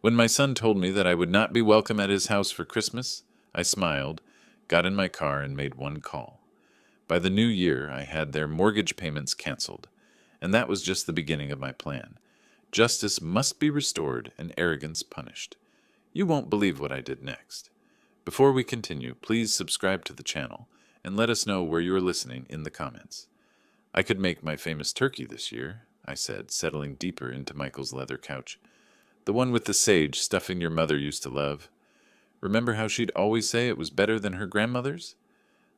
When my son told me that I would not be welcome at his house for Christmas, I smiled, got in my car, and made one call. By the new year, I had their mortgage payments canceled, and that was just the beginning of my plan. Justice must be restored and arrogance punished. You won't believe what I did next. Before we continue, please subscribe to the channel and let us know where you are listening in the comments. I could make my famous turkey this year, I said, settling deeper into Michael's leather couch. The one with the sage stuffing your mother used to love. Remember how she'd always say it was better than her grandmother's?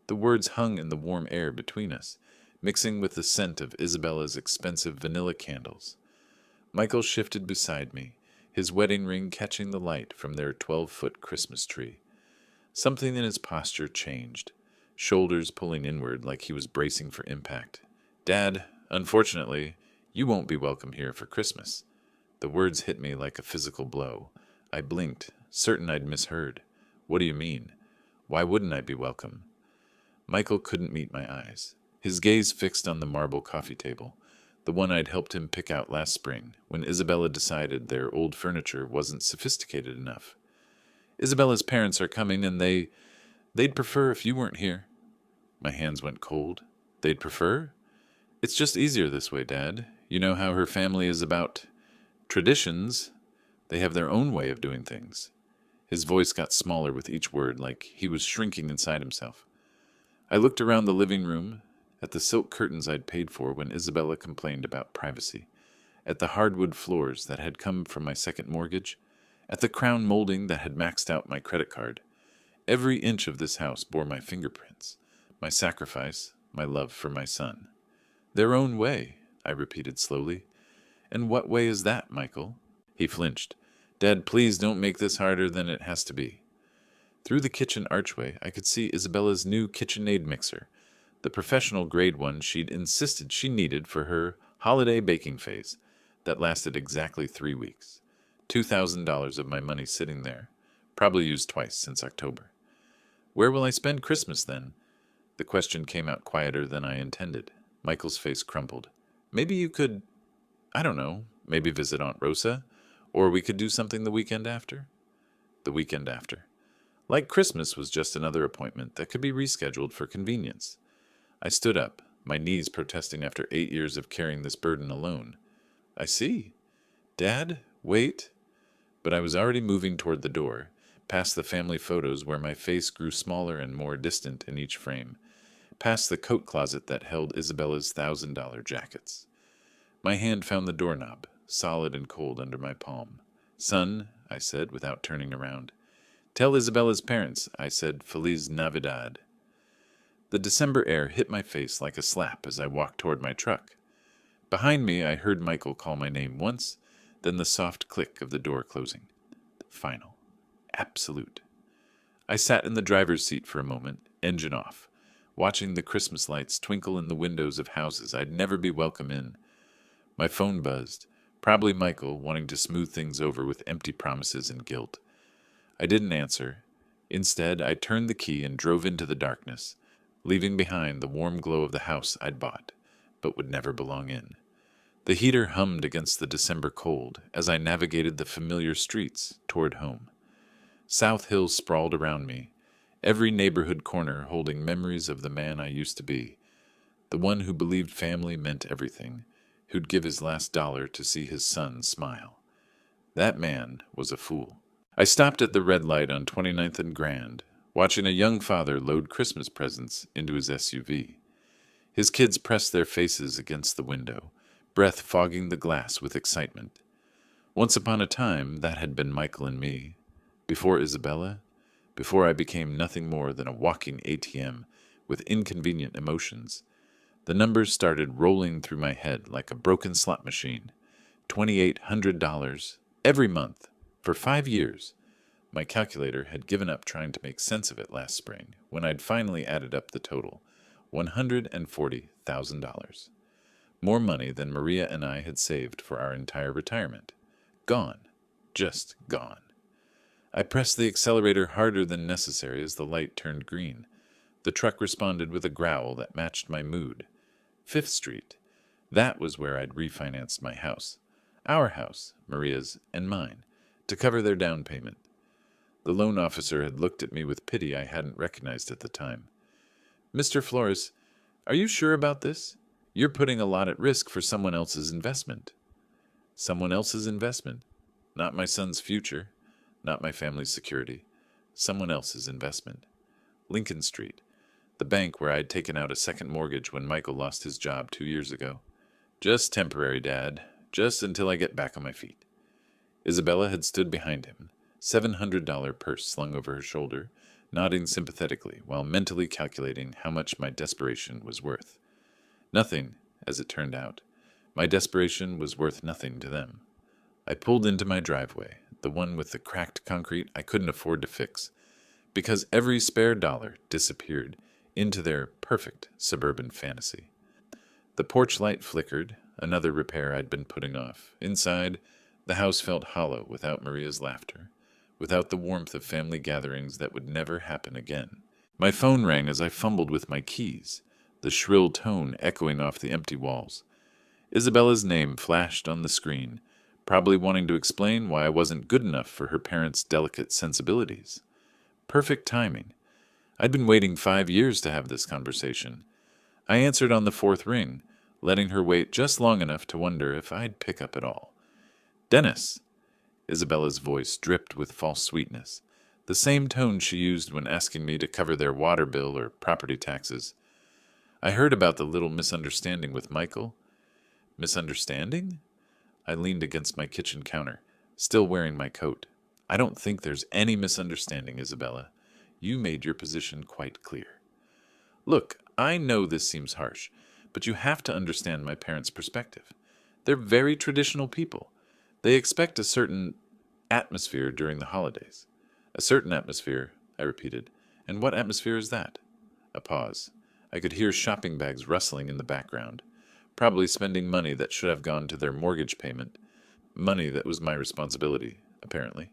The words hung in the warm air between us, mixing with the scent of Isabella's expensive vanilla candles. Michael shifted beside me, his wedding ring catching the light from their 12-foot Christmas tree. Something in his posture changed, shoulders pulling inward like he was bracing for impact. Dad, unfortunately, you won't be welcome here for Christmas. The words hit me like a physical blow. I blinked, certain I'd misheard. What do you mean? Why wouldn't I be welcome? Michael couldn't meet my eyes, his gaze fixed on the marble coffee table, the one I'd helped him pick out last spring when Isabella decided their old furniture wasn't sophisticated enough. Isabella's parents are coming and they'd prefer if you weren't here. My hands went cold. They'd prefer? It's just easier this way, Dad. You know how her family is about traditions. They have their own way of doing things. His voice got smaller with each word, like he was shrinking inside himself. I looked around the living room, at the silk curtains I'd paid for when Isabella complained about privacy, at the hardwood floors that had come from my second mortgage, at the crown molding that had maxed out my credit card. Every inch of this house bore my fingerprints, my sacrifice, my love for my son. Their own way, I repeated slowly. And what way is that, Michael? He flinched. Dad, please don't make this harder than it has to be. Through the kitchen archway, I could see Isabella's new KitchenAid mixer, the professional-grade one she'd insisted she needed for her holiday baking phase that lasted exactly 3 weeks. $2,000 of my money sitting there, probably used twice since October. Where will I spend Christmas, then? The question came out quieter than I intended. Michael's face crumpled. Maybe you could, I don't know, maybe visit Aunt Rosa, or we could do something the weekend after. The weekend after. Like Christmas was just another appointment that could be rescheduled for convenience. I stood up, my knees protesting after 8 years of carrying this burden alone. I see. Dad, wait. But I was already moving toward the door, past the family photos where my face grew smaller and more distant in each frame, past the coat closet that held Isabella's $1,000 jackets. My hand found the doorknob, solid and cold under my palm. Son, I said without turning around. Tell Isabella's parents, I said, Feliz Navidad. The December air hit my face like a slap as I walked toward my truck. Behind me, I heard Michael call my name once, then the soft click of the door closing. Final. Absolute. I sat in the driver's seat for a moment, engine off, watching the Christmas lights twinkle in the windows of houses I'd never be welcome in. My phone buzzed, probably Michael wanting to smooth things over with empty promises and guilt. I didn't answer. Instead, I turned the key and drove into the darkness, leaving behind the warm glow of the house I'd bought, but would never belong in. The heater hummed against the December cold as I navigated the familiar streets toward home. South Hills sprawled around me, every neighborhood corner holding memories of the man I used to be, the one who believed family meant everything, who'd give his last dollar to see his son smile. That man was a fool. I stopped at the red light on 29th and Grand, watching a young father load Christmas presents into his SUV. His kids pressed their faces against the window, breath fogging the glass with excitement. Once upon a time, that had been Michael and me. Before Isabella, before I became nothing more than a walking ATM with inconvenient emotions, the numbers started rolling through my head like a broken slot machine. $2,800 every month for 5 years. My calculator had given up trying to make sense of it last spring when I'd finally added up the total, $140,000. More money than Maria and I had saved for our entire retirement. Gone. Just gone. I pressed the accelerator harder than necessary as the light turned green. The truck responded with a growl that matched my mood. 5th Street. That was where I'd refinanced my house. Our house, Maria's, and mine. to cover their down payment. The loan officer had looked at me with pity I hadn't recognized at the time. "Mr. Flores, are you sure about this? You're putting a lot at risk for someone else's investment." Someone else's investment? Not my son's future, not my family's security. Someone else's investment. Lincoln Street, the bank where I'd taken out a second mortgage when Michael lost his job 2 years ago. "Just temporary, Dad. Just until I get back on my feet." Isabella had stood behind him, $700 purse slung over her shoulder, nodding sympathetically while mentally calculating how much my desperation was worth. Nothing, as it turned out. My desperation was worth nothing to them. I pulled into my driveway, the one with the cracked concrete I couldn't afford to fix, because every spare dollar disappeared into their perfect suburban fantasy. The porch light flickered, another repair I'd been putting off. Inside, the house felt hollow without Maria's laughter, without the warmth of family gatherings that would never happen again. My phone rang as I fumbled with my keys, the shrill tone echoing off the empty walls. Isabella's name flashed on the screen, probably wanting to explain why I wasn't good enough for her parents' delicate sensibilities. Perfect timing. I'd been waiting 5 years to have this conversation. I answered on the fourth ring, letting her wait just long enough to wonder if I'd pick up at all. "Dennis!" Isabella's voice dripped with false sweetness, the same tone she used when asking me to cover their water bill or property taxes. "I heard about the little misunderstanding with Michael." "Misunderstanding?" I leaned against my kitchen counter, still wearing my coat. "I don't think there's any misunderstanding, Isabella. You made your position quite clear." "Look, I know this seems harsh, but you have to understand my parents' perspective. They're very traditional people. They expect a certain atmosphere during the holidays." "A certain atmosphere," I repeated. "And what atmosphere is that?" A pause. I could hear shopping bags rustling in the background. Probably spending money that should have gone to their mortgage payment. Money that was my responsibility, apparently.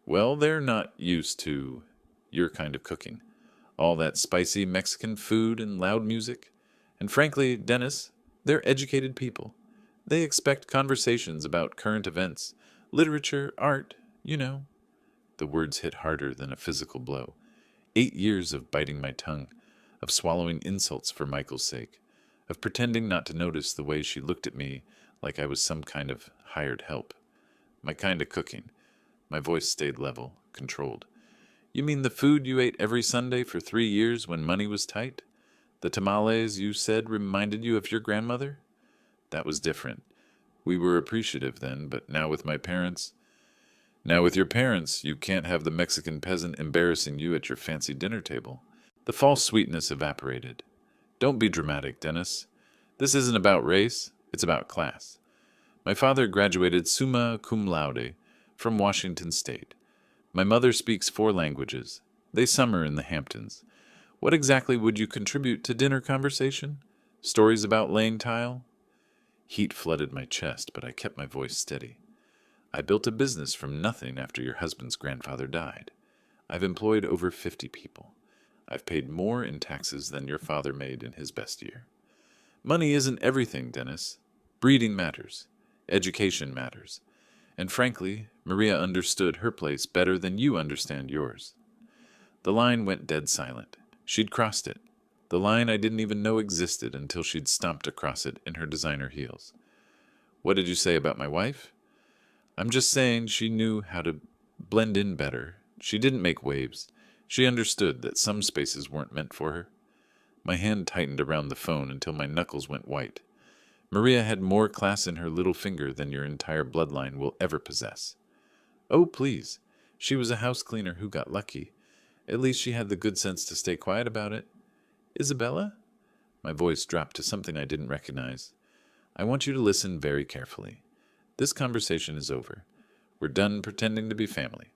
"Well, they're not used to your kind of cooking. All that spicy Mexican food and loud music. And frankly, Dennis, they're educated people. They expect conversations about current events, literature, art, you know." The words hit harder than a physical blow. 8 years of biting my tongue, of swallowing insults for Michael's sake, of pretending not to notice the way she looked at me like I was some kind of hired help. "My kind of cooking." My voice stayed level, controlled. "You mean the food you ate every Sunday for 3 years when money was tight? The tamales you said reminded you of your grandmother?" "That was different. We were appreciative then, but now with my parents—" "Now with your parents, you can't have the Mexican peasant embarrassing you at your fancy dinner table." The false sweetness evaporated. "Don't be dramatic, Dennis. This isn't about race, it's about class. My father graduated summa cum laude from Washington State. My mother speaks 4 languages. They summer in the Hamptons. What exactly would you contribute to dinner conversation? Stories about laying tile?" Heat flooded my chest, but I kept my voice steady. "I built a business from nothing after your husband's grandfather died. I've employed over 50 people. I've paid more in taxes than your father made in his best year. Money isn't everything, Dennis. Breeding matters. Education matters. And frankly, Maria understood her place better than you understand yours." The line went dead silent. She'd crossed it. The line I didn't even know existed until she'd stomped across it in her designer heels. "What did you say about my wife?" "I'm just saying she knew how to blend in better. She didn't make waves. She understood that some spaces weren't meant for her." My hand tightened around the phone until my knuckles went white. "Maria had more class in her little finger than your entire bloodline will ever possess." "Oh, please. She was a house cleaner who got lucky. At least she had the good sense to stay quiet about it." "Isabella?" My voice dropped to something I didn't recognize. "I want you to listen very carefully. This conversation is over. We're done pretending to be family.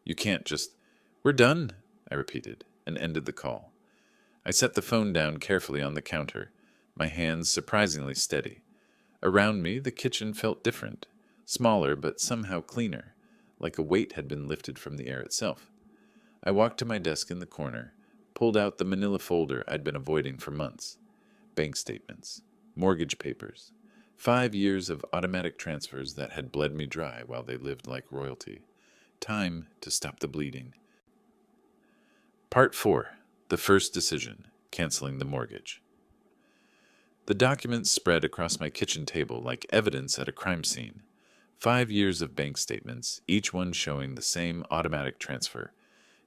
You can't just—" "We're done," I repeated, and ended the call. I set the phone down carefully on the counter, my hands surprisingly steady. Around me, the kitchen felt different, smaller but somehow cleaner, like a weight had been lifted from the air itself. I walked to my desk in the corner, pulled out the manila folder I'd been avoiding for months. Bank statements, mortgage papers, 5 years of automatic transfers that had bled me dry while they lived like royalty. Time to stop the bleeding. Part 4. The first decision, canceling the mortgage. The documents spread across my kitchen table like evidence at a crime scene. 5 years of bank statements, each one showing the same automatic transfer.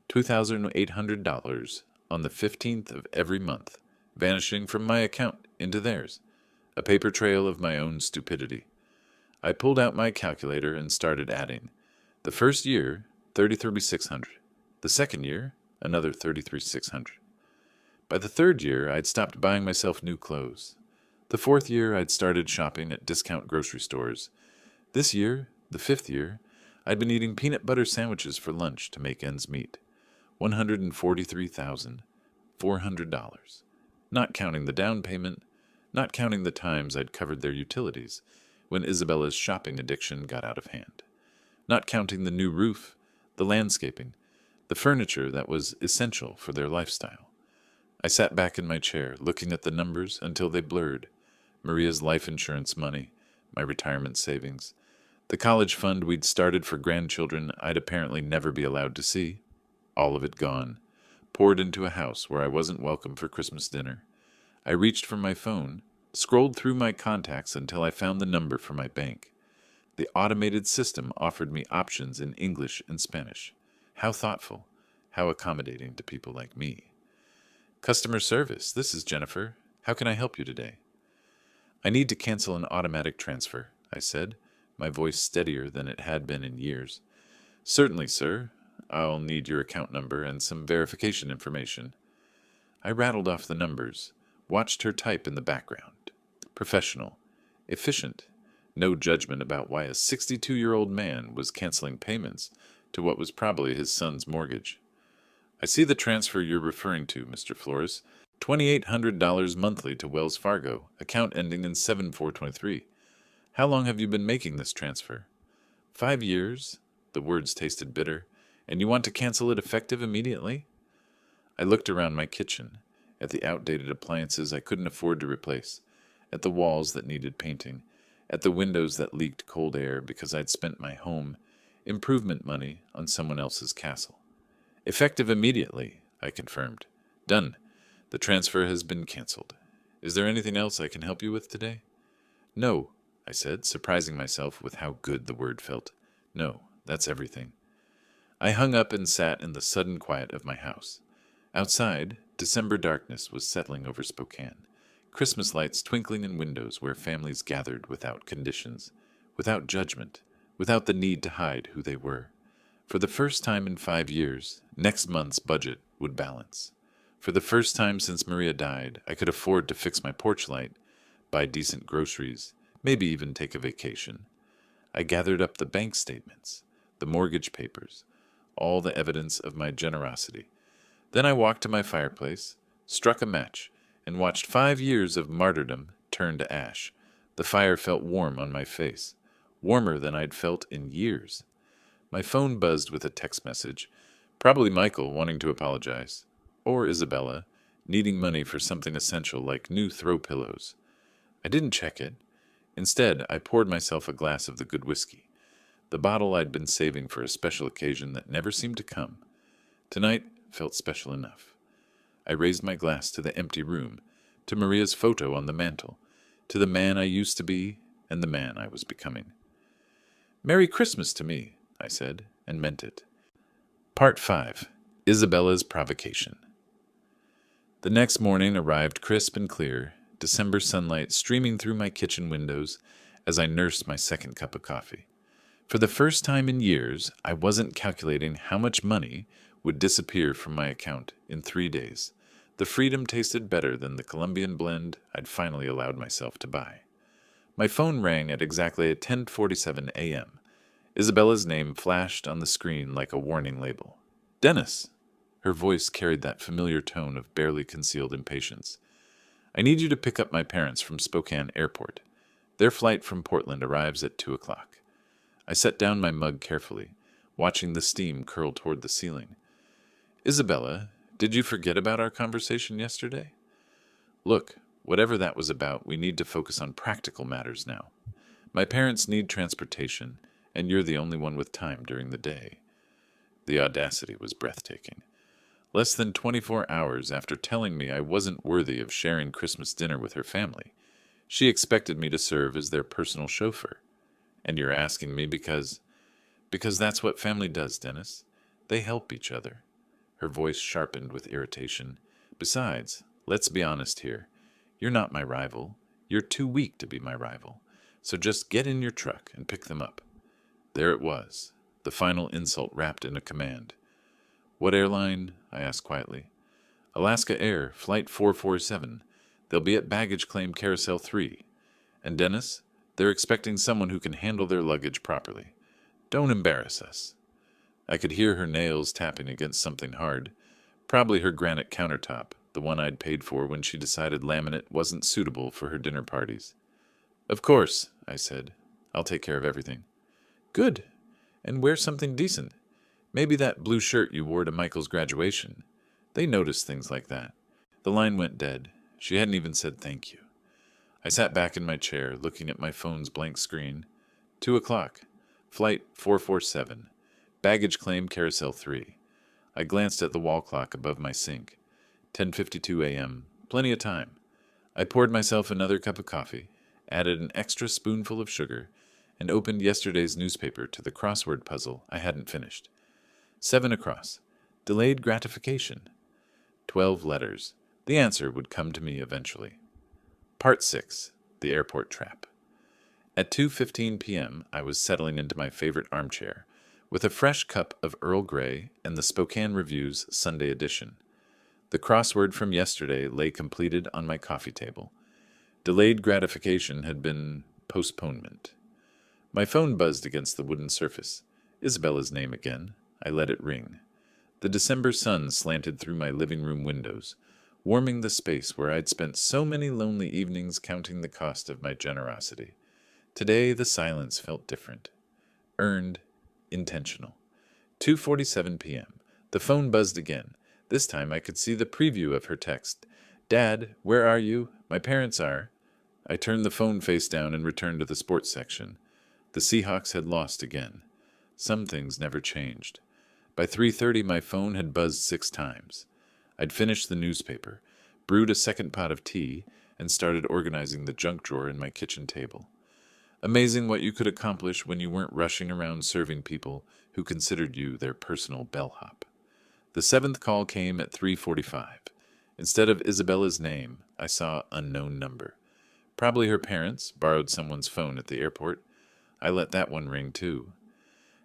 $2,800 on the 15th of every month, vanishing from my account into theirs. A paper trail of my own stupidity. I pulled out my calculator and started adding. The first year, $33,600. The second year, another $33,600. By the third year, I'd stopped buying myself new clothes. The fourth year, I'd started shopping at discount grocery stores. This year, the fifth year, I'd been eating peanut butter sandwiches for lunch to make ends meet. $143,400. Not counting the down payment, not counting the times I'd covered their utilities when Isabella's shopping addiction got out of hand. Not counting the new roof, the landscaping, the furniture that was essential for their lifestyle. I sat back in my chair, looking at the numbers until they blurred. Maria's life insurance money, my retirement savings, the college fund we'd started for grandchildren I'd apparently never be allowed to see. All of it gone, poured into a house where I wasn't welcome for Christmas dinner. I reached for my phone, scrolled through my contacts until I found the number for my bank. The automated system offered me options in English and Spanish. How thoughtful, how accommodating to people like me. Customer service, this is Jennifer. How can I help you today? I need to cancel an automatic transfer, I said, my voice steadier than it had been in years. Certainly, sir. I'll need your account number and some verification information. I rattled off the numbers, watched her type in the background. Professional, efficient, no judgment about why a 62-year-old man was canceling payments to what was probably his son's mortgage. I see the transfer you're referring to, Mr. Flores. $2,800 monthly to Wells Fargo, account ending in 7423. How long have you been making this transfer? 5 years. The words tasted bitter. And you want to cancel it effective immediately? I looked around my kitchen, at the outdated appliances I couldn't afford to replace, at the walls that needed painting, at the windows that leaked cold air because I'd spent my home improvement money on someone else's castle. Effective immediately, I confirmed. Done. The transfer has been canceled. Is there anything else I can help you with today? No, I said, surprising myself with how good the word felt. No, that's everything. I hung up and sat in the sudden quiet of my house. Outside, December darkness was settling over Spokane, Christmas lights twinkling in windows where families gathered without conditions, without judgment, without the need to hide who they were. For the first time in 5 years, next month's budget would balance. For the first time since Maria died, I could afford to fix my porch light, buy decent groceries, maybe even take a vacation. I gathered up the bank statements, the mortgage papers, all the evidence of my generosity. Then I walked to my fireplace, struck a match, and watched 5 years of martyrdom turn to ash. The fire felt warm on my face, warmer than I'd felt in years. My phone buzzed with a text message, probably Michael wanting to apologize, or Isabella, needing money for something essential like new throw pillows. I didn't check it. Instead, I poured myself a glass of the good whiskey, the bottle I'd been saving for a special occasion that never seemed to come. Tonight felt special enough. I raised my glass to the empty room, to Maria's photo on the mantel, to the man I used to be and the man I was becoming. Merry Christmas to me, I said, and meant it. Part 5. Isabella's Provocation. The next morning arrived crisp and clear, December sunlight streaming through my kitchen windows as I nursed my second cup of coffee. For the first time in years, I wasn't calculating how much money would disappear from my account in 3 days. The freedom tasted better than the Colombian blend I'd finally allowed myself to buy. My phone rang at exactly 10:47 a.m. Isabella's name flashed on the screen like a warning label. Dennis! Her voice carried that familiar tone of barely concealed impatience. I need you to pick up my parents from Spokane Airport. Their flight from Portland arrives at 2 o'clock. I set down my mug carefully, watching the steam curl toward the ceiling. Isabella, did you forget about our conversation yesterday? Look, Whatever that was about, we need to focus on practical matters now. My parents need transportation, and you're the only one with time during the day." The audacity was breathtaking. Less than 24 hours after telling me I wasn't worthy of sharing Christmas dinner with her family, she expected me to serve as their personal chauffeur. "And you're asking me because—" "Because that's what family does, Dennis. They help each other." Her voice sharpened with irritation. "Besides, let's be honest here. You're not my rival. You're too weak to be my rival. So just get in your truck and pick them up." There it was, the final insult wrapped in a command. "What airline?" I asked quietly. "Alaska Air, Flight 447. They'll be at baggage claim Carousel 3. And Dennis, they're expecting someone who can handle their luggage properly. Don't embarrass us." I could hear her nails tapping against something hard, probably her granite countertop, the one I'd paid for when she decided laminate wasn't suitable for her dinner parties. "Of course," I said. "I'll take care of everything." "Good. And wear something decent. Maybe that blue shirt you wore to Michael's graduation. They notice things like that." The line went dead. She hadn't even said thank you. I sat back in my chair, looking at my phone's blank screen. 2 o'clock. Flight 447. Baggage claim Carousel 3. I glanced at the wall clock above my sink. 10:52 a.m. Plenty of time. I poured myself another cup of coffee, added an extra spoonful of sugar, and opened yesterday's newspaper to the crossword puzzle I hadn't finished. 7 across. Delayed gratification. 12 letters. The answer would come to me eventually. Part 6. The Airport Trap. At 2:15 p.m., I was settling into my favorite armchair, with a fresh cup of Earl Grey and the Spokane Review's Sunday edition. The crossword from yesterday lay completed on my coffee table. Delayed gratification had been postponement. My phone buzzed against the wooden surface. Isabella's name again. I let it ring. The December sun slanted through my living room windows, warming the space where I'd spent so many lonely evenings counting the cost of my generosity. Today the silence felt different. Earned, intentional. 2:47 p.m. The phone buzzed again. This time I could see the preview of her text. "Dad, where are you? My parents are." I turned the phone face down and returned to the sports section. The Seahawks had lost again. Some things never changed. By 3:30 my phone had buzzed 6 times. I'd finished the newspaper, brewed a second pot of tea, and started organizing the junk drawer in my kitchen table. Amazing what you could accomplish when you weren't rushing around serving people who considered you their personal bellhop. The 7th call came at 3:45. Instead of Isabella's name, I saw unknown number. Probably her parents borrowed someone's phone at the airport. I let that one ring too.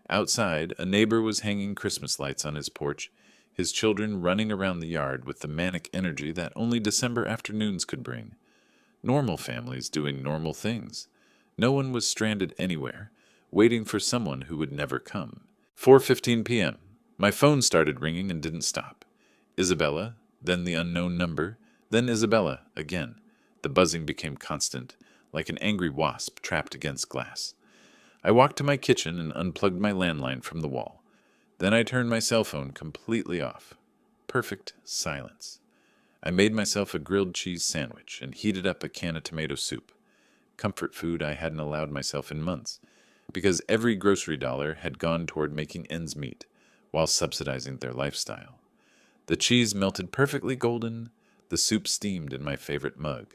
Outside, a neighbor was hanging Christmas lights on his porch, his children running around the yard with the manic energy that only December afternoons could bring. Normal families doing normal things. No one was stranded anywhere, waiting for someone who would never come. 4:15 p.m. My phone started ringing and didn't stop. Isabella, then the unknown number, then Isabella again. The buzzing became constant, like an angry wasp trapped against glass. I walked to my kitchen and unplugged my landline from the wall. Then I turned my cell phone completely off. Perfect silence. I made myself a grilled cheese sandwich and heated up a can of tomato soup. Comfort food I hadn't allowed myself in months, because every grocery dollar had gone toward making ends meet, while subsidizing their lifestyle. The cheese melted perfectly golden, the soup steamed in my favorite mug.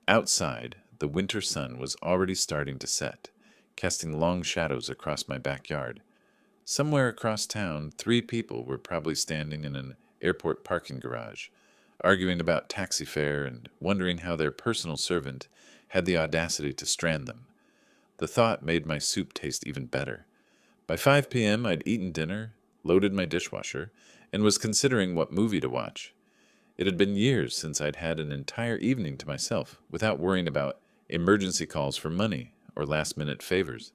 Outside, the winter sun was already starting to set, casting long shadows across my backyard. Somewhere across town, 3 people were probably standing in an airport parking garage, arguing about taxi fare and wondering how their personal servant had the audacity to strand them. The thought made my soup taste even better. By 5 p.m. I'd eaten dinner, loaded my dishwasher, and was considering what movie to watch. It had been years since I'd had an entire evening to myself without worrying about emergency calls for money or last-minute favors.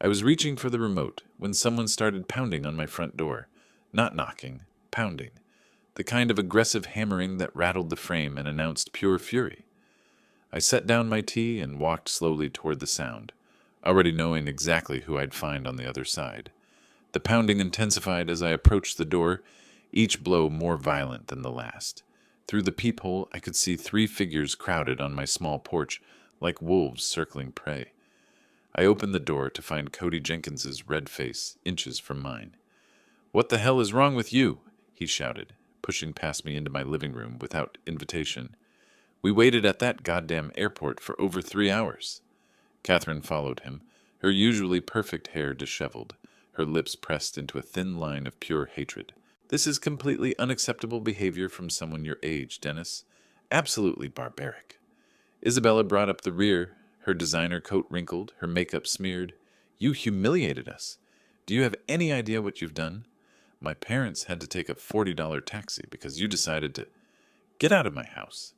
I was reaching for the remote when someone started pounding on my front door. Not knocking, pounding. The kind of aggressive hammering that rattled the frame and announced pure fury. I set down my tea and walked slowly toward the sound, already knowing exactly who I'd find on the other side. The pounding intensified as I approached the door, each blow more violent than the last. Through the peephole, I could see 3 figures crowded on my small porch, like wolves circling prey. I opened the door to find Cody Jenkins's red face inches from mine. "What the hell is wrong with you?" he shouted, pushing past me into my living room without invitation. "We waited at that goddamn airport for over 3 hours." Catherine followed him, her usually perfect hair disheveled, her lips pressed into a thin line of pure hatred. "This is completely unacceptable behavior from someone your age, Dennis. Absolutely barbaric." Isabella brought up the rear, her designer coat wrinkled, her makeup smeared. "You humiliated us. Do you have any idea what you've done? My parents had to take a $40 taxi because you decided to get out of my house."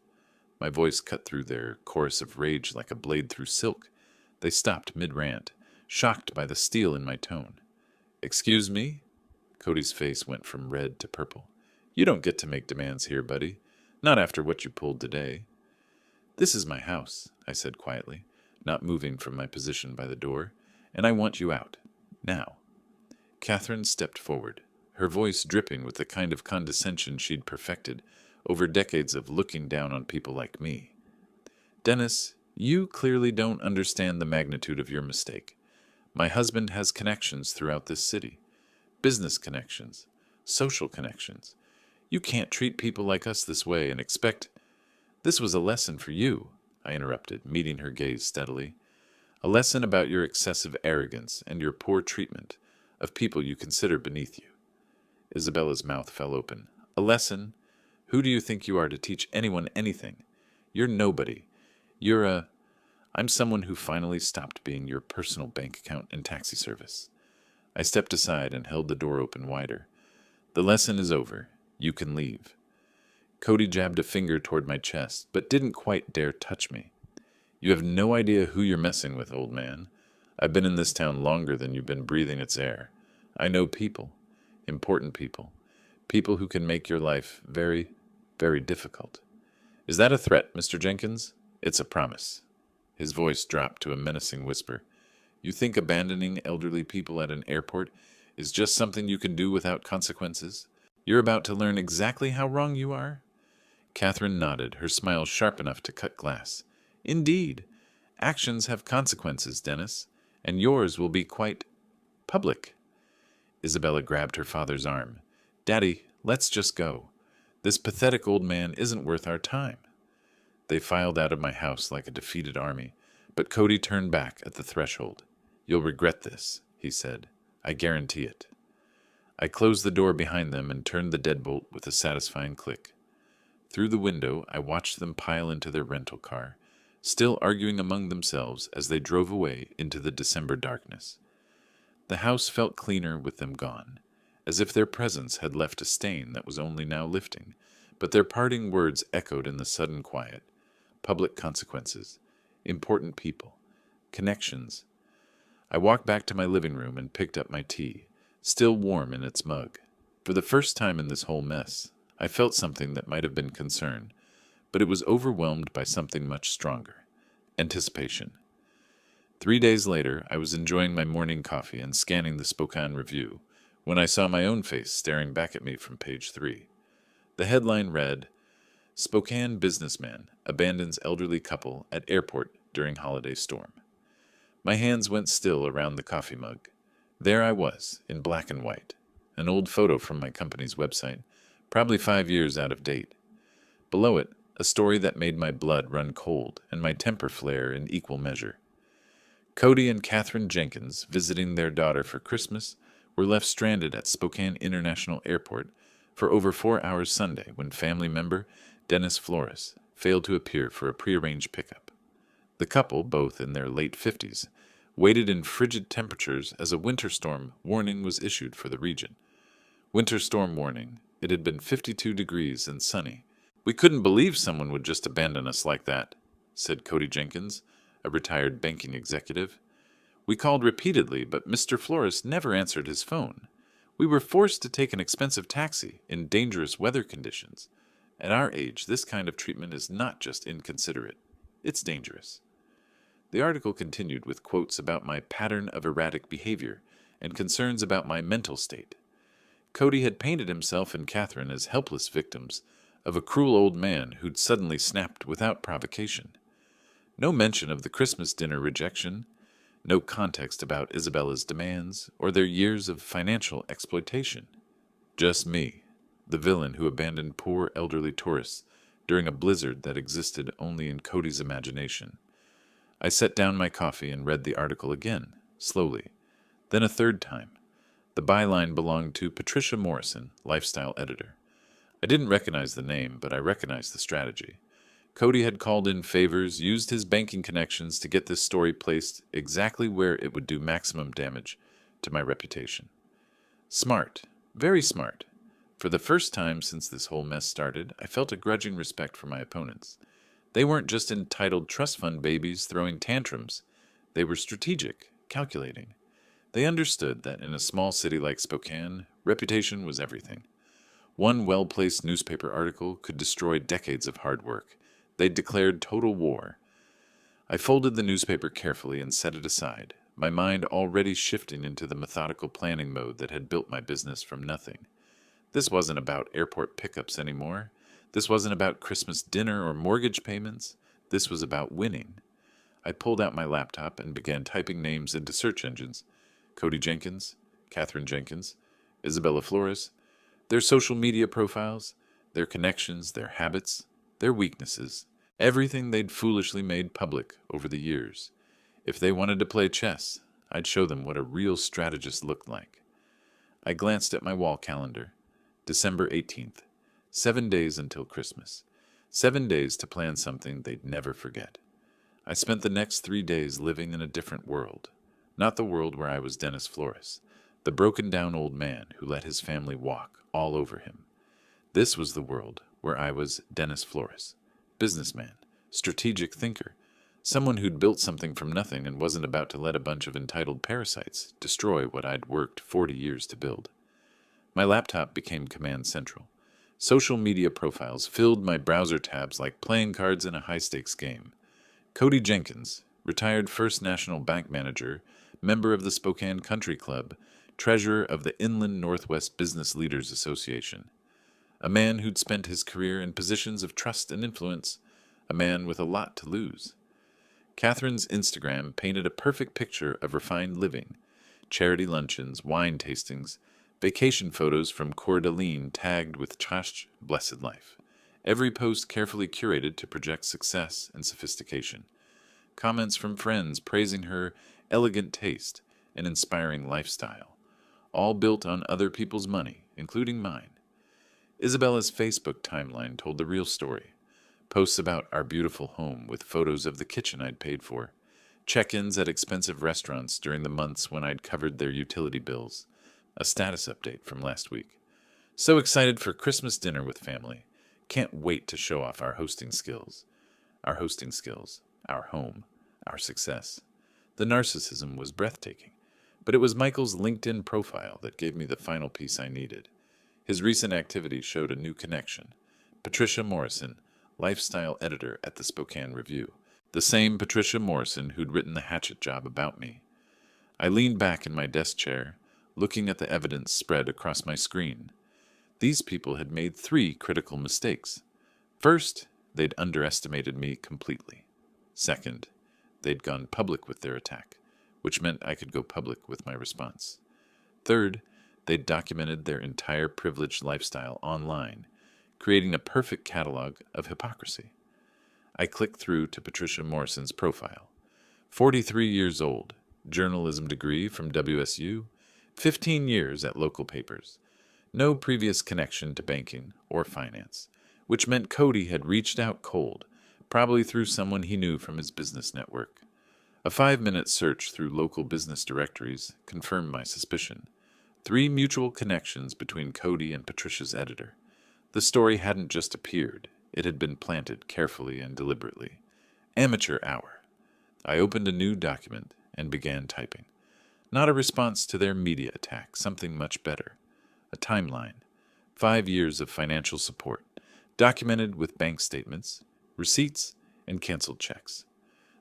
My voice cut through their chorus of rage like a blade through silk. They stopped mid-rant, shocked by the steel in my tone. "Excuse me?" Cody's face went from red to purple. "You don't get to make demands here, buddy. Not after what you pulled today." "This is my house," I said quietly, not moving from my position by the door, "and I want you out. Now." Catherine stepped forward, her voice dripping with the kind of condescension she'd perfected over decades of looking down on people like me. "Dennis, you clearly don't understand the magnitude of your mistake. My husband has connections throughout this city. Business connections, social connections. You can't treat people like us this way and expect—" "This was a lesson for you," I interrupted, meeting her gaze steadily. "A lesson about your excessive arrogance and your poor treatment of people you consider beneath you." Isabella's mouth fell open. "A lesson? Who do you think you are to teach anyone anything? You're nobody. I'm someone who finally stopped being your personal bank account and taxi service." I stepped aside and held the door open wider. "The lesson is over. You can leave." Cody jabbed a finger toward my chest, but didn't quite dare touch me. "You have no idea who you're messing with, old man. I've been in this town longer than you've been breathing its air. I know people, important people, people who can make your life very, very difficult." "Is that a threat, Mr. Jenkins?" "It's a promise." His voice dropped to a menacing whisper. "You think abandoning elderly people at an airport is just something you can do without consequences? You're about to learn exactly how wrong you are?" Catherine nodded, her smile sharp enough to cut glass. "Indeed. Actions have consequences, Dennis, and yours will be quite public." Isabella grabbed her father's arm. "Daddy, let's just go. This pathetic old man isn't worth our time." They filed out of my house like a defeated army, but Cody turned back at the threshold. "You'll regret this," he said. "I guarantee it." I closed the door behind them and turned the deadbolt with a satisfying click. Through the window, I watched them pile into their rental car, still arguing among themselves as they drove away into the December darkness. The house felt cleaner with them gone, as if their presence had left a stain that was only now lifting, but their parting words echoed in the sudden quiet. Public consequences, important people, connections. I walked back to my living room and picked up my tea, still warm in its mug. For the first time in this whole mess, I felt something that might have been concern, but it was overwhelmed by something much stronger: anticipation. 3 days later, I was enjoying my morning coffee and scanning the Spokane Review when I saw my own face staring back at me from page 3. The headline read, "Spokane Businessman Abandons Elderly Couple at Airport During Holiday Storm." My hands went still around the coffee mug. There I was, in black and white, an old photo from my company's website, probably 5 years out of date. Below it, a story that made my blood run cold and my temper flare in equal measure. Cody and Catherine Jenkins, visiting their daughter for Christmas, were left stranded at Spokane International Airport for over 4 hours Sunday when family member Dennis Flores failed to appear for a prearranged pickup. The couple, both in their late 50s, waited in frigid temperatures as a winter storm warning was issued for the region. Winter storm warning. It had been 52 degrees and sunny. "We couldn't believe someone would just abandon us like that," said Cody Jenkins, a retired banking executive. "We called repeatedly, but Mr. Flores never answered his phone. We were forced to take an expensive taxi in dangerous weather conditions. At our age, this kind of treatment is not just inconsiderate. It's dangerous." The article continued with quotes about my pattern of erratic behavior and concerns about my mental state. Cody had painted himself and Catherine as helpless victims of a cruel old man who'd suddenly snapped without provocation. No mention of the Christmas dinner rejection, no context about Isabella's demands or their years of financial exploitation. Just me, the villain who abandoned poor elderly tourists during a blizzard that existed only in Cody's imagination. I set down my coffee and read the article again, slowly, then a third time. The byline belonged to Patricia Morrison, lifestyle editor. I didn't recognize the name, but I recognized the strategy. Cody had called in favors, used his banking connections to get this story placed exactly where it would do maximum damage to my reputation. Smart, very smart. For the first time since this whole mess started, I felt a grudging respect for my opponents. They weren't just entitled trust fund babies throwing tantrums. They were strategic, calculating. They understood that in a small city like Spokane, reputation was everything. One well-placed newspaper article could destroy decades of hard work. They'd declared total war. I folded the newspaper carefully and set it aside, my mind already shifting into the methodical planning mode that had built my business from nothing. This wasn't about airport pickups anymore. This wasn't about Christmas dinner or mortgage payments. This was about winning. I pulled out my laptop and began typing names into search engines. Cody Jenkins, Catherine Jenkins, Isabella Flores, their social media profiles, their connections, their habits, their weaknesses, everything they'd foolishly made public over the years. If they wanted to play chess, I'd show them what a real strategist looked like. I glanced at my wall calendar. December 18th. 7 days until Christmas. 7 days to plan something they'd never forget. I spent the next 3 days living in a different world. Not the world where I was Dennis Flores, the broken-down old man who let his family walk all over him. This was the world where I was Dennis Flores, businessman, strategic thinker, someone who'd built something from nothing and wasn't about to let a bunch of entitled parasites destroy what I'd worked 40 years to build. My laptop became command central. Social media profiles filled my browser tabs like playing cards in a high-stakes game. Cody Jenkins, retired First National Bank manager, member of the Spokane Country Club, treasurer of the Inland Northwest Business Leaders Association. A man who'd spent his career in positions of trust and influence, a man with a lot to lose. Catherine's Instagram painted a perfect picture of refined living, charity luncheons, wine tastings, vacation photos from Coeur d'Alene tagged with Chash Blessed Life. Every post carefully curated to project success and sophistication. Comments from friends praising her elegant taste and inspiring lifestyle, all built on other people's money, including mine. Isabella's Facebook timeline told the real story. Posts about our beautiful home with photos of the kitchen I'd paid for. Check-ins at expensive restaurants during the months when I'd covered their utility bills. A status update from last week. So excited for Christmas dinner with family. Can't wait to show off our hosting skills. Our hosting skills. Our home. Our success. The narcissism was breathtaking. But it was Michael's LinkedIn profile that gave me the final piece I needed. His recent activity showed a new connection. Patricia Morrison, lifestyle editor at the Spokane Review. The same Patricia Morrison who'd written the hatchet job about me. I leaned back in my desk chair, looking at the evidence spread across my screen. These people had made 3 critical mistakes. First, they'd underestimated me completely. Second, they'd gone public with their attack, which meant I could go public with my response. Third, they'd documented their entire privileged lifestyle online, creating a perfect catalog of hypocrisy. I clicked through to Patricia Morrison's profile. 43 years old, journalism degree from WSU, 15 years at local papers. No previous connection to banking or finance, which meant Cody had reached out cold, probably through someone he knew from his business network. A 5-minute search through local business directories confirmed my suspicion. 3 mutual connections between Cody and Patricia's editor. The story hadn't just appeared, it had been planted carefully and deliberately. Amateur hour. I opened a new document and began typing. Not a response to their media attack, something much better. A timeline. 5 years of financial support, documented with bank statements, receipts, and canceled checks.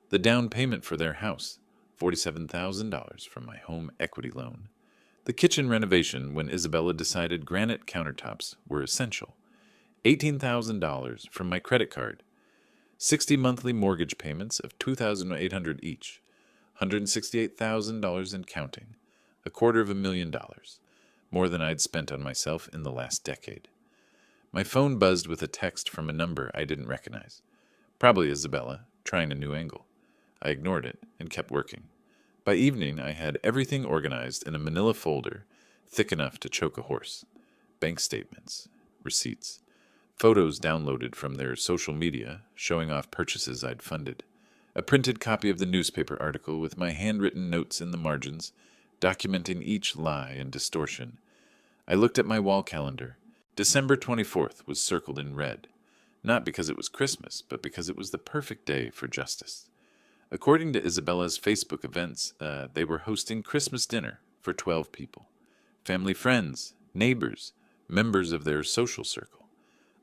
The down payment for their house, $47,000 from my home equity loan. The kitchen renovation when Isabella decided granite countertops were essential. $18,000 from my credit card, 60 monthly mortgage payments of $2,800 each, $168,000 and counting, $250,000, more than I'd spent on myself in the last decade. My phone buzzed with a text from a number I didn't recognize. Probably Isabella, trying a new angle. I ignored it and kept working. By evening, I had everything organized in a manila folder thick enough to choke a horse. Bank statements, receipts, photos downloaded from their social media showing off purchases I'd funded, a printed copy of the newspaper article with my handwritten notes in the margins, documenting each lie and distortion. I looked at my wall calendar. December 24th was circled in red, not because it was Christmas, but because it was the perfect day for justice. According to Isabella's Facebook events, they were hosting Christmas dinner for 12 people. Family friends, neighbors, members of their social circle.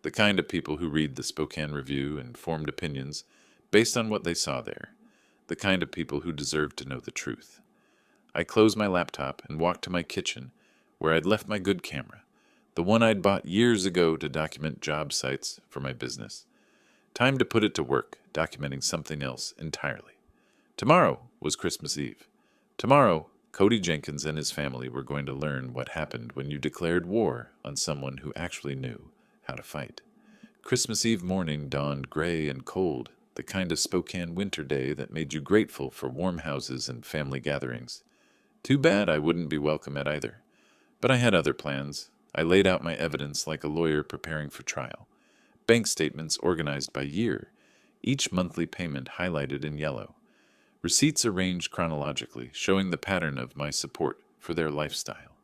The kind of people who read the Spokane Review and formed opinions based on what they saw there. The kind of people who deserved to know the truth. I closed my laptop and walked to my kitchen, where I'd left my good camera, the one I'd bought years ago to document job sites for my business. Time to put it to work, documenting something else entirely. Tomorrow was Christmas Eve. Tomorrow, Cody Jenkins and his family were going to learn what happened when you declared war on someone who actually knew how to fight. Christmas Eve morning dawned gray and cold, the kind of Spokane winter day that made you grateful for warm houses and family gatherings. Too bad I wouldn't be welcome at either. But I had other plans. I laid out my evidence like a lawyer preparing for trial. Bank statements organized by year, each monthly payment highlighted in yellow. Receipts arranged chronologically, showing the pattern of my support for their lifestyle.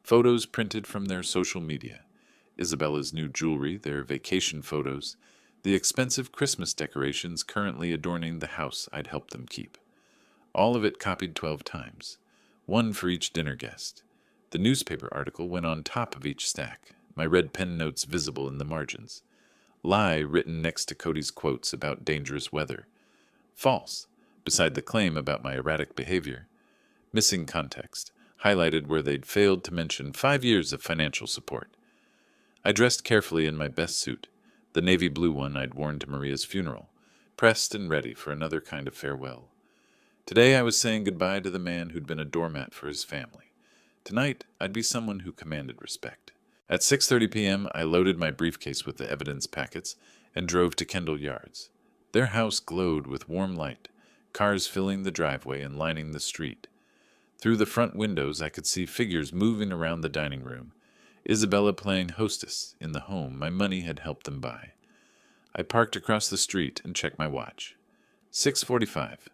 Photos printed from their social media. Isabella's new jewelry, their vacation photos, the expensive Christmas decorations currently adorning the house I'd helped them keep. All of it copied 12 times, one for each dinner guest. The newspaper article went on top of each stack, my red pen notes visible in the margins. Lie written next to Cody's quotes about dangerous weather. False, beside the claim about my erratic behavior. Missing context, highlighted where they'd failed to mention 5 years of financial support. I dressed carefully in my best suit, the navy blue one I'd worn to Maria's funeral, pressed and ready for another kind of farewell. Today I was saying goodbye to the man who'd been a doormat for his family. Tonight, I'd be someone who commanded respect. At 6:30 p.m., I loaded my briefcase with the evidence packets and drove to Kendall Yards. Their house glowed with warm light, cars filling the driveway and lining the street. Through the front windows, I could see figures moving around the dining room, Isabella playing hostess in the home my money had helped them buy. I parked across the street and checked my watch. 6:45.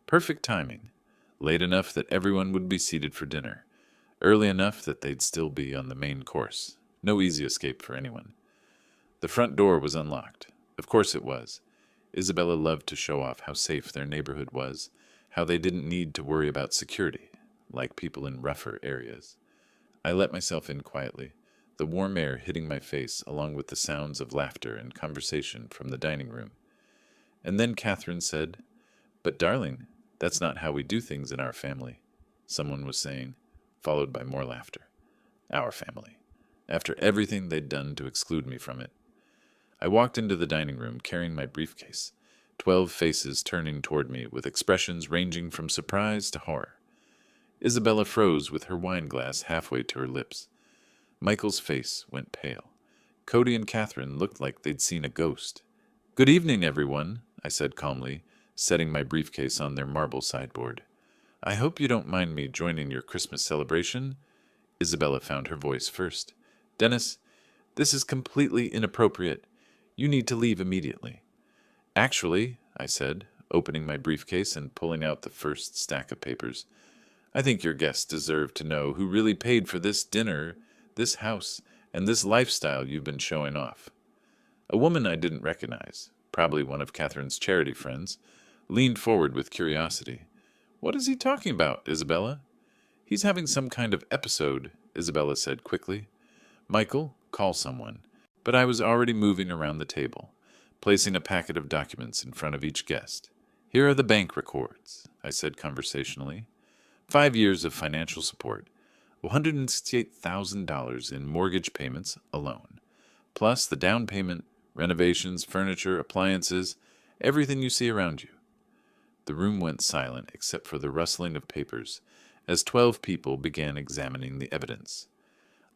Perfect timing. Late enough that everyone would be seated for dinner. Early enough that they'd still be on the main course. No easy escape for anyone. The front door was unlocked. Of course it was. Isabella loved to show off how safe their neighborhood was, how they didn't need to worry about security, like people in rougher areas. I let myself in quietly, the warm air hitting my face along with the sounds of laughter and conversation from the dining room. And then Catherine said, "But darling, that's not how we do things in our family," someone was saying, followed by more laughter. Our family. After everything they'd done to exclude me from it. I walked into the dining room carrying my briefcase, 12 faces turning toward me with expressions ranging from surprise to horror. Isabella froze with her wine glass halfway to her lips. Michael's face went pale. Cody and Catherine looked like they'd seen a ghost. "Good evening, everyone," I said calmly, setting my briefcase on their marble sideboard. "I hope you don't mind me joining your Christmas celebration." Isabella found her voice first. "Dennis, this is completely inappropriate. You need to leave immediately." "Actually," I said, opening my briefcase and pulling out the first stack of papers, "I think your guests deserve to know who really paid for this dinner, this house, and this lifestyle you've been showing off." A woman I didn't recognize, probably one of Catherine's charity friends, leaned forward with curiosity. "What is he talking about, Isabella?" "He's having some kind of episode," Isabella said quickly. "Michael, call someone." But I was already moving around the table, placing a packet of documents in front of each guest. "Here are the bank records," I said conversationally. 5 years of financial support, $168,000 in mortgage payments alone, plus the down payment, renovations, furniture, appliances, everything you see around you. The room went silent except for the rustling of papers as 12 people began examining the evidence.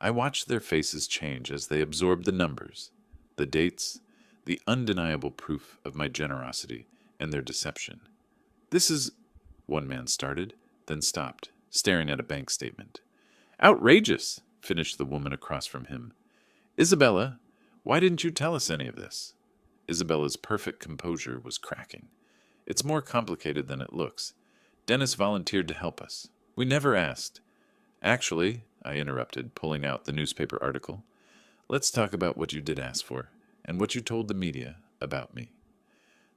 I watched their faces change as they absorbed the numbers, the dates, the undeniable proof of my generosity and their deception. "This is," one man started, then stopped, staring at a bank statement. "Outrageous," finished the woman across from him. "Isabella, why didn't you tell us any of this?" Isabella's perfect composure was cracking. "It's more complicated than it looks. Dennis volunteered to help us. We never asked." "Actually," I interrupted, pulling out the newspaper article, "let's talk about what you did ask for, and what you told the media about me."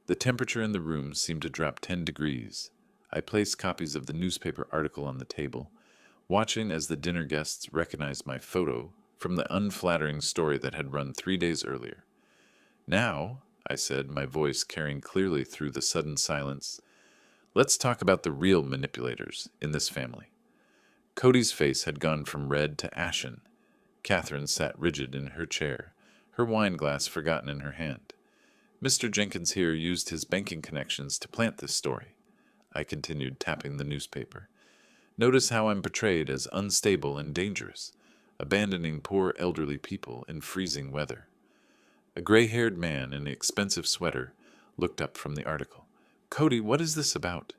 The temperature in the room seemed to drop 10 degrees. I placed copies of the newspaper article on the table, watching as the dinner guests recognized my photo from the unflattering story that had run 3 days earlier. "Now," I said, my voice carrying clearly through the sudden silence, "let's talk about the real manipulators in this family." Cody's face had gone from red to ashen. Catherine sat rigid in her chair, her wine glass forgotten in her hand. "Mr. Jenkins here used his banking connections to plant this story," I continued, tapping the newspaper. "Notice how I'm portrayed as unstable and dangerous, abandoning poor elderly people in freezing weather." A gray-haired man in an expensive sweater looked up from the article. "Cody, what is this about?"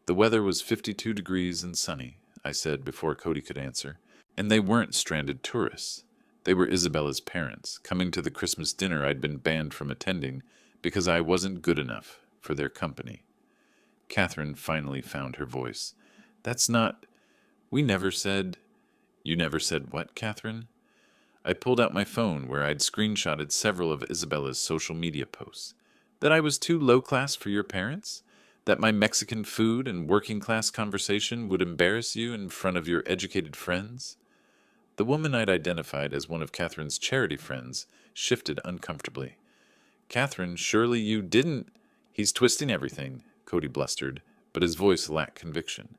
"The weather was 52 degrees and sunny," I said before Cody could answer. "And they weren't stranded tourists. They were Isabella's parents, coming to the Christmas dinner I'd been banned from attending because I wasn't good enough for their company." Catherine finally found her voice. "That's not... We never said..." "You never said what, Catherine?" I pulled out my phone where I'd screenshotted several of Isabella's social media posts. "That I was too low-class for your parents? That my Mexican food and working-class conversation would embarrass you in front of your educated friends?" The woman I'd identified as one of Catherine's charity friends shifted uncomfortably. "Catherine, surely you didn't..." "He's twisting everything," Cody blustered, but his voice lacked conviction.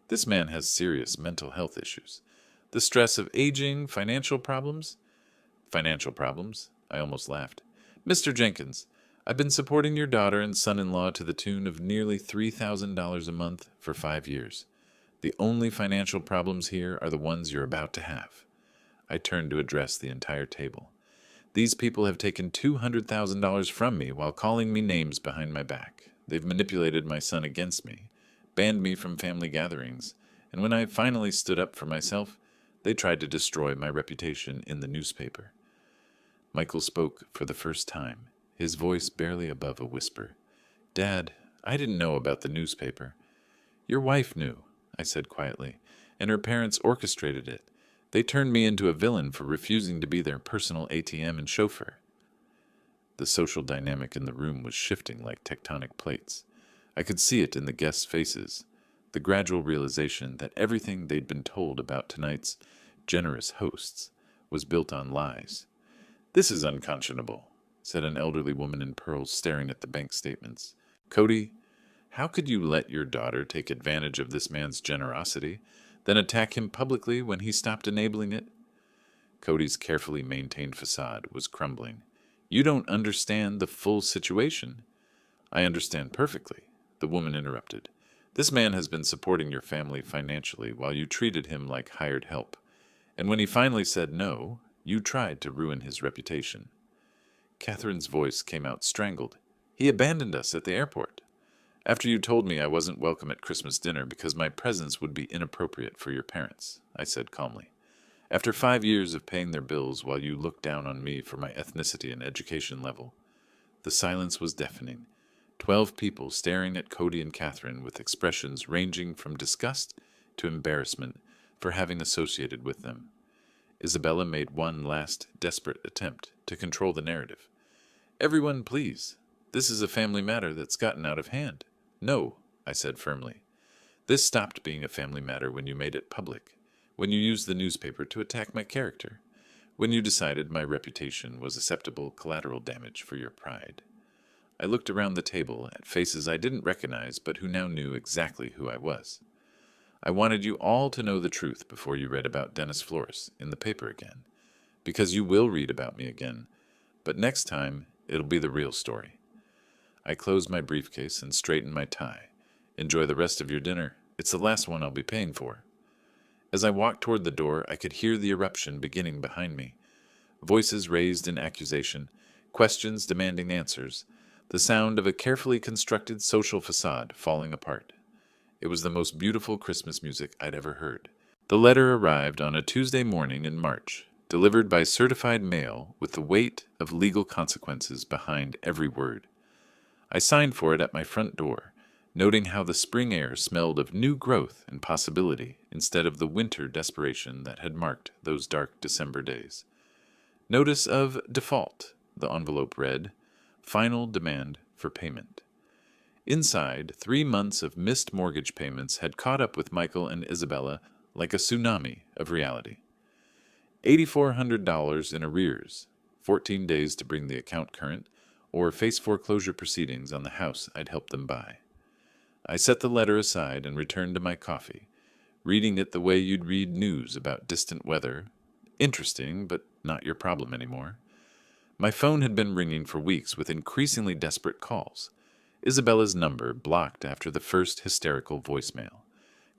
"This man has serious mental health issues. The stress of aging, financial problems..." "Financial problems?" I almost laughed. "Mr. Jenkins, I've been supporting your daughter and son-in-law to the tune of nearly $3,000 a month for 5 years. The only financial problems here are the ones you're about to have." I turned to address the entire table. "These people have taken $200,000 from me while calling me names behind my back. They've manipulated my son against me, banned me from family gatherings, and when I finally stood up for myself, they tried to destroy my reputation in the newspaper." Michael spoke for the first time, his voice barely above a whisper. "Dad, I didn't know about the newspaper." "Your wife knew," I said quietly, "and her parents orchestrated it. They turned me into a villain for refusing to be their personal ATM and chauffeur." The social dynamic in the room was shifting like tectonic plates. I could see it in the guests' faces, the gradual realization that everything they'd been told about tonight's generous hosts was built on lies. "This is unconscionable," said an elderly woman in pearls staring at the bank statements. "Cody, how could you let your daughter take advantage of this man's generosity, then attack him publicly when he stopped enabling it?" Cody's carefully maintained facade was crumbling. "You don't understand the full situation." "I understand perfectly," the woman interrupted. "This man has been supporting your family financially while you treated him like hired help. And when he finally said no, you tried to ruin his reputation." Catherine's voice came out strangled. "He abandoned us at the airport. After you told me I wasn't welcome at Christmas dinner because my presence would be inappropriate for your parents," I said calmly. "After 5 years of paying their bills while you looked down on me for my ethnicity and education level." The silence was deafening. 12 people staring at Cody and Catherine with expressions ranging from disgust to embarrassment for having associated with them. Isabella made one last desperate attempt to control the narrative. "Everyone, please. This is a family matter that's gotten out of hand." "No," I said firmly. "This stopped being a family matter when you made it public, when you used the newspaper to attack my character, when you decided my reputation was acceptable collateral damage for your pride." I looked around the table at faces I didn't recognize but who now knew exactly who I was. "I wanted you all to know the truth before you read about Dennis Flores in the paper again. Because you will read about me again, but next time it'll be the real story. I closed my briefcase and straightened my tie. Enjoy the rest of your dinner. It's the last one I'll be paying for. As I walked toward the door, I could hear the eruption beginning behind me. Voices raised in accusation, questions demanding answers, the sound of a carefully constructed social facade falling apart. It was the most beautiful Christmas music I'd ever heard. The letter arrived on a Tuesday morning in March, delivered by certified mail with the weight of legal consequences behind every word. I signed for it at my front door, noting how the spring air smelled of new growth and possibility instead of the winter desperation that had marked those dark December days. Notice of default, the envelope read. Final demand for payment. Inside, 3 months of missed mortgage payments had caught up with Michael and Isabella like a tsunami of reality. $8,400 in arrears, 14 days to bring the account current, or face foreclosure proceedings on the house I'd helped them buy. I set the letter aside and returned to my coffee, reading it the way you'd read news about distant weather. Interesting, but not your problem anymore. My phone had been ringing for weeks with increasingly desperate calls. Isabella's number blocked after the first hysterical voicemail.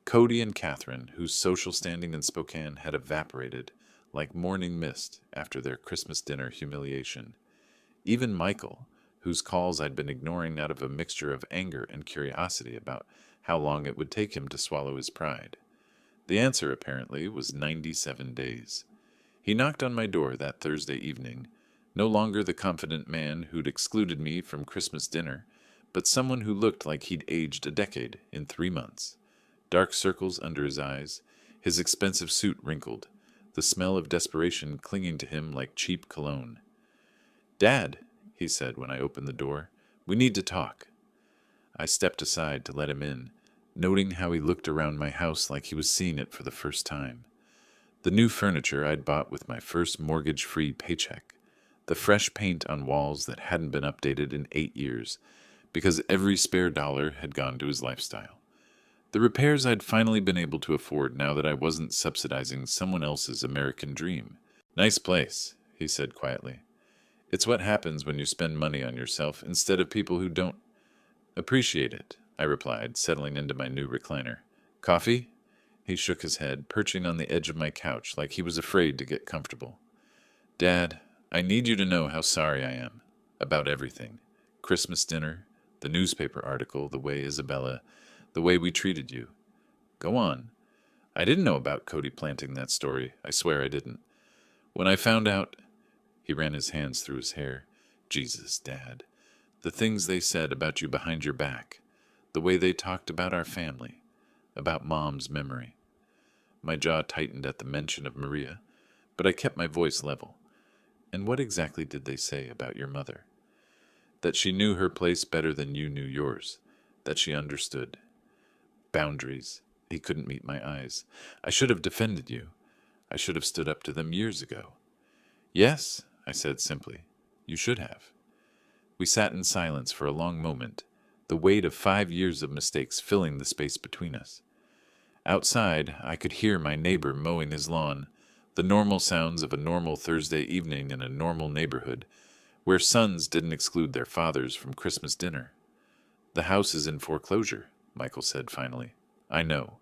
Cody and Catherine, whose social standing in Spokane had evaporated like morning mist after their Christmas dinner humiliation. Even Michael, whose calls I'd been ignoring out of a mixture of anger and curiosity about how long it would take him to swallow his pride. The answer, apparently, was 97 days. He knocked on my door that Thursday evening, no longer the confident man who'd excluded me from Christmas dinner, but someone who looked like he'd aged a decade in 3 months. Dark circles under his eyes, his expensive suit wrinkled, the smell of desperation clinging to him like cheap cologne. "Dad," he said when I opened the door, "we need to talk." I stepped aside to let him in, noting how he looked around my house like he was seeing it for the first time. The new furniture I'd bought with my first mortgage-free paycheck, the fresh paint on walls that hadn't been updated in 8 years, because every spare dollar had gone to his lifestyle. The repairs I'd finally been able to afford now that I wasn't subsidizing someone else's American dream. "Nice place," he said quietly. "It's what happens when you spend money on yourself instead of people who don't appreciate it," I replied, settling into my new recliner. "Coffee?" He shook his head, perching on the edge of my couch like he was afraid to get comfortable. "Dad, I need you to know how sorry I am. About everything. Christmas dinner, the newspaper article, the way Isabella, the way we treated you." "Go on." "I didn't know about Cody planting that story. I swear I didn't. When I found out..." He ran his hands through his hair. "Jesus, Dad. The things they said about you behind your back. The way they talked about our family. About Mom's memory." My jaw tightened at the mention of Maria, but I kept my voice level. "And what exactly did they say about your mother?" "That she knew her place better than you knew yours. That she understood. Boundaries." He couldn't meet my eyes. "I should have defended you. I should have stood up to them years ago." "Yes," I said simply. "You should have." We sat in silence for a long moment, the weight of 5 years of mistakes filling the space between us. Outside, I could hear my neighbor mowing his lawn, the normal sounds of a normal Thursday evening in a normal neighborhood, where sons didn't exclude their fathers from Christmas dinner. "The house is in foreclosure," Michael said finally. "I know.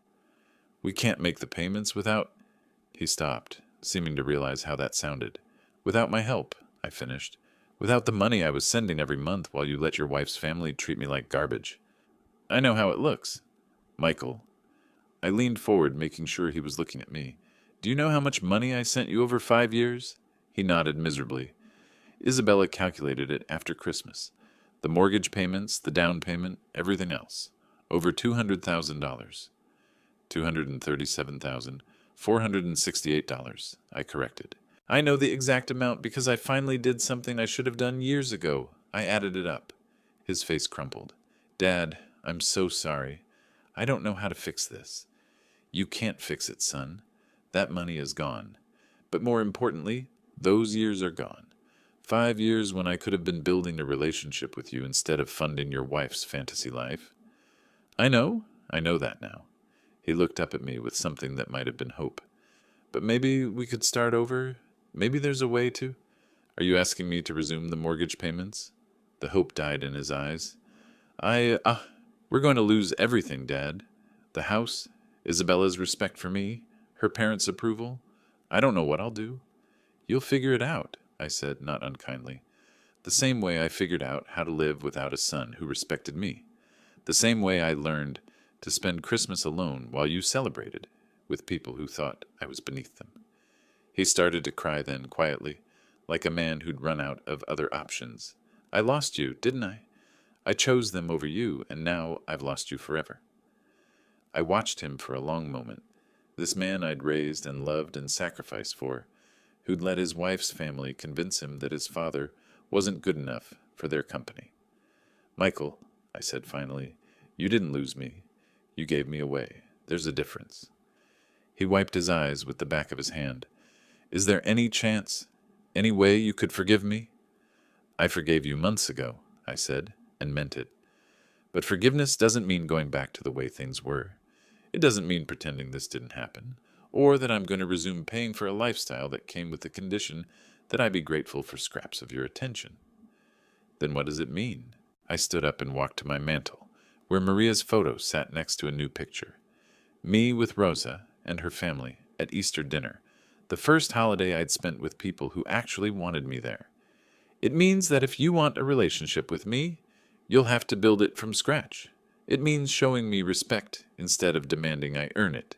We can't make the payments without..." He stopped, seeming to realize how that sounded. "Without my help," I finished. "Without the money I was sending every month while you let your wife's family treat me like garbage. I know how it looks." "Michael." I leaned forward, making sure he was looking at me. "Do you know how much money I sent you over 5 years?" He nodded miserably. Isabella calculated it after Christmas. The mortgage payments, the down payment, everything else. Over $200,000. $237,468, I corrected. "I know the exact amount because I finally did something I should have done years ago. I added it up." His face crumpled. "Dad, I'm so sorry. I don't know how to fix this." "You can't fix it, son. That money is gone. But more importantly, those years are gone. 5 years when I could have been building a relationship with you instead of funding your wife's fantasy life." I know that now." He looked up at me with something that might have been hope. "But maybe we could start over? maybe there's a way to. Are you asking me to resume the mortgage payments? The hope died in his eyes. We're going to lose everything, Dad. The house, Isabella's respect for me, her parents' approval. I don't know what I'll do. You'll figure it out, I said, not unkindly. The same way I figured out how to live without a son who respected me. The same way I learned to spend Christmas alone while you celebrated with people who thought I was beneath them. He started to cry then, quietly, like a man who'd run out of other options. I lost you, didn't I? I chose them over you, and now I've lost you forever. I watched him for a long moment, this man I'd raised and loved and sacrificed for, who'd let his wife's family convince him that his father wasn't good enough for their company. Michael, I said finally, you didn't lose me. You gave me away. There's a difference. He wiped his eyes with the back of his hand. Is there any chance, any way you could forgive me? I forgave you months ago, I said, and meant it. But forgiveness doesn't mean going back to the way things were. It doesn't mean pretending this didn't happen, or that I'm going to resume paying for a lifestyle that came with the condition that I be grateful for scraps of your attention. Then what does it mean? I stood up and walked to my mantel, where Maria's photo sat next to a new picture. Me with Rosa and her family at Easter dinner, the first holiday I'd spent with people who actually wanted me there. It means that if you want a relationship with me, you'll have to build it from scratch. It means showing me respect instead of demanding I earn it.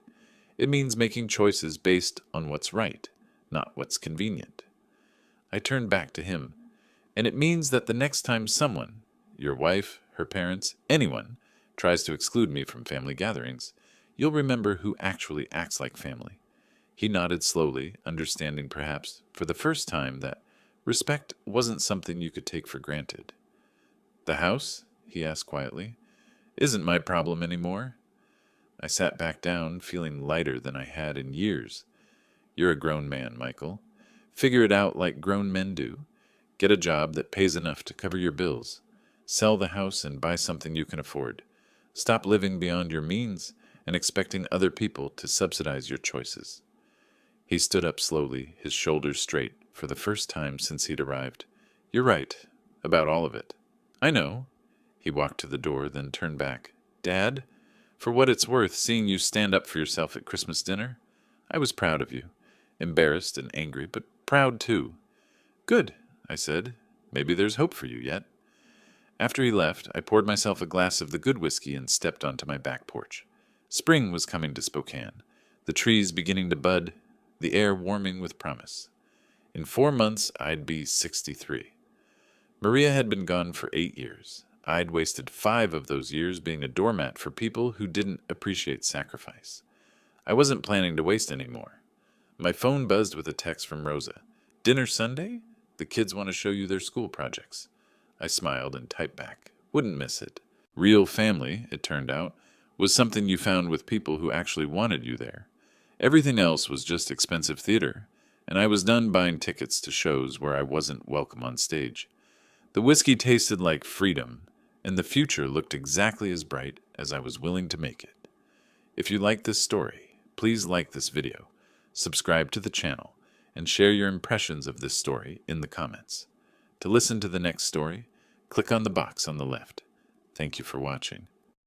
It means making choices based on what's right, not what's convenient. I turned back to him, and it means that the next time someone, your wife, her parents, anyone, tries to exclude me from family gatherings, you'll remember who actually acts like family. He nodded slowly, understanding perhaps for the first time that respect wasn't something you could take for granted. The house, he asked quietly, isn't my problem anymore. I sat back down, feeling lighter than I had in years. You're a grown man, Michael. Figure it out like grown men do. Get a job that pays enough to cover your bills. Sell the house and buy something you can afford. Stop living beyond your means and expecting other people to subsidize your choices. He stood up slowly, his shoulders straight, for the first time since he'd arrived. You're right, about all of it. I know. He walked to the door, then turned back. Dad, for what it's worth, seeing you stand up for yourself at Christmas dinner, I was proud of you. Embarrassed and angry, but proud too. Good, I said. Maybe there's hope for you yet. After he left, I poured myself a glass of the good whiskey and stepped onto my back porch. Spring was coming to Spokane, the trees beginning to bud, the air warming with promise. In 4 months, I'd be 63. Maria had been gone for 8 years. I'd wasted 5 of those years being a doormat for people who didn't appreciate sacrifice. I wasn't planning to waste any more. My phone buzzed with a text from Rosa. Dinner Sunday? The kids want to show you their school projects. I smiled and typed back. Wouldn't miss it. Real family, it turned out, was something you found with people who actually wanted you there. Everything else was just expensive theater, and I was done buying tickets to shows where I wasn't welcome on stage. The whiskey tasted like freedom, and the future looked exactly as bright as I was willing to make it. If you like this story, please like this video, subscribe to the channel, and share your impressions of this story in the comments. To listen to the next story, click on the box on the left. Thank you for watching.